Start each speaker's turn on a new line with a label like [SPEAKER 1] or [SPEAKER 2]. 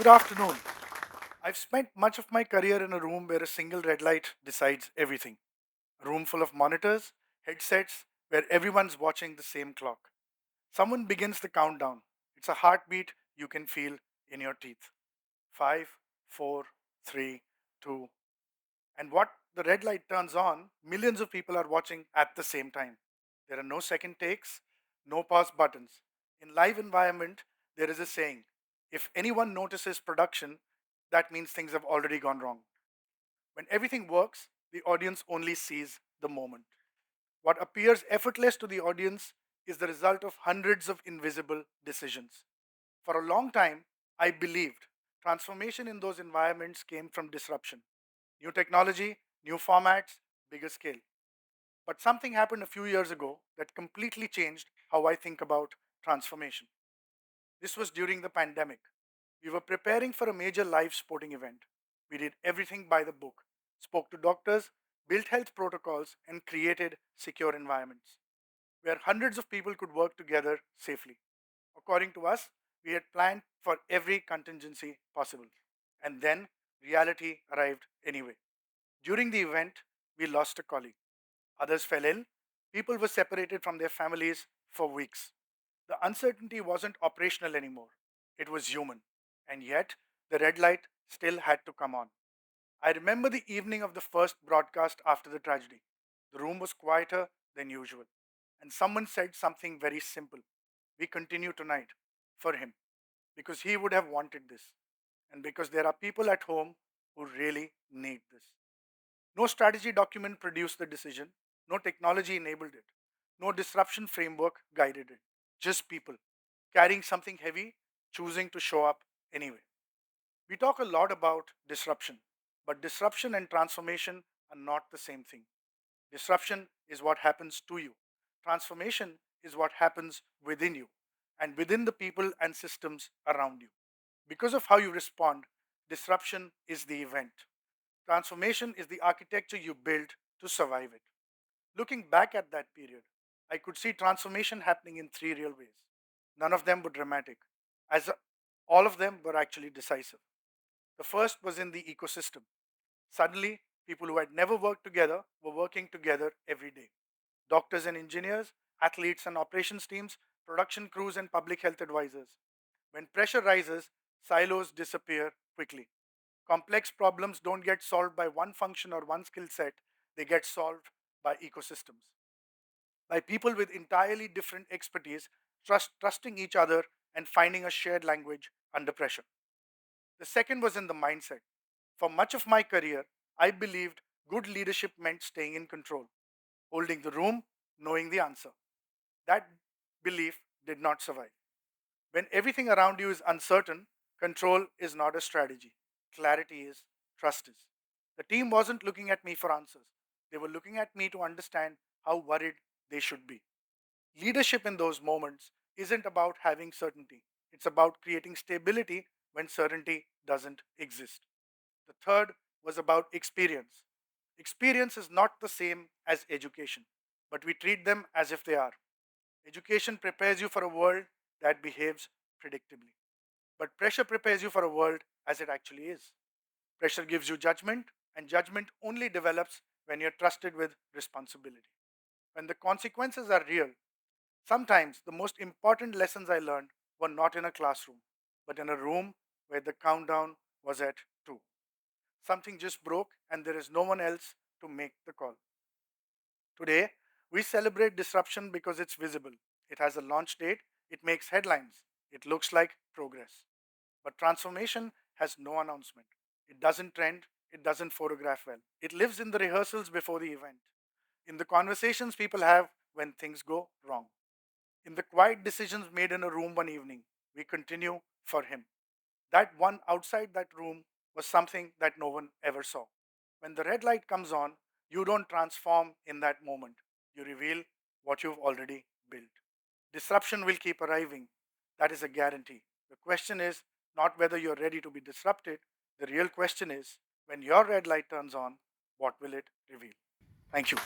[SPEAKER 1] Good afternoon. I've spent much of my career in a room where a single red light decides everything. A room full of monitors, headsets, where everyone's watching the same clock. Someone begins the countdown. It's a heartbeat you can feel in your teeth. Five, four, three, two. And what the red light turns on, millions of people are watching at the same time. There are no second takes, no pause buttons. In live environment, there is a saying, if anyone notices production, that means things have already gone wrong. When everything works, the audience only sees the moment. What appears effortless to the audience is the result of hundreds of invisible decisions. For a long time, I believed transformation in those environments came from disruption. New technology, new formats, bigger scale. But something happened a few years ago that completely changed how I think about transformation. This was during the pandemic. We were preparing for a major live sporting event. We did everything by the book, spoke to doctors, built health protocols, and created secure environments where hundreds of people could work together safely. According to us, we had planned for every contingency possible. And then reality arrived anyway. During the event, we lost a colleague. Others fell ill. People were separated from their families for weeks. The uncertainty wasn't operational anymore, it was human. And yet, the red light still had to come on. I remember the evening of the first broadcast after the tragedy. The room was quieter than usual, and someone said something very simple. We continue tonight for him because he would have wanted this, and because there are people at home who really need this. No strategy document produced the decision, no technology enabled it, no disruption framework guided it. Just people carrying something heavy, choosing to show up anyway. We talk a lot about disruption, but disruption and transformation are not the same thing. Disruption is what happens to you, transformation is what happens within you and within the people and systems around you. Because of how you respond, disruption is the event. Transformation is the architecture you build to survive it. Looking back at that period, I could see transformation happening in three real ways. None of them were dramatic, as all of them were actually decisive. The first was in the ecosystem. Suddenly, people who had never worked together were working together every day. Doctors and engineers, athletes and operations teams, production crews and public health advisors. When pressure rises, silos disappear quickly. Complex problems don't get solved by one function or one skill set, they get solved by ecosystems, by people with entirely different expertise, trusting each other and finding a shared language under pressure. The second was in the mindset. For much of my career, I believed good leadership meant staying in control, holding the room, knowing the answer. That belief did not survive. When everything around you is uncertain, control is not a strategy. Clarity is, trust is. The team wasn't looking at me for answers. They were looking at me to understand how worried they should be. Leadership in those moments isn't about having certainty, it's about creating stability when certainty doesn't exist. The third was about experience. Experience is not the same as education, but we treat them as if they are. Education prepares you for a world that behaves predictably, but pressure prepares you for a world as it actually is. Pressure gives you judgment, and judgment only develops when you're trusted with responsibility. When the consequences are real, sometimes the most important lessons I learned were not in a classroom, but in a room where the countdown was at 2. Something just broke, and there is no one else to make the call. Today, we celebrate disruption because it's visible. It has a launch date, it makes headlines, it looks like progress. But transformation has no announcement. It doesn't trend, it doesn't photograph well. It lives in the rehearsals before the event, in the conversations people have when things go wrong, in the quiet decisions made in a room one evening. We continue for him. That one outside that room was something that no one ever saw. When the red light comes on, you don't transform in that moment. You reveal what you've already built. Disruption will keep arriving. That is a guarantee. The question is not whether you're ready to be disrupted. The real question is when your red light turns on, what will it reveal? Thank you.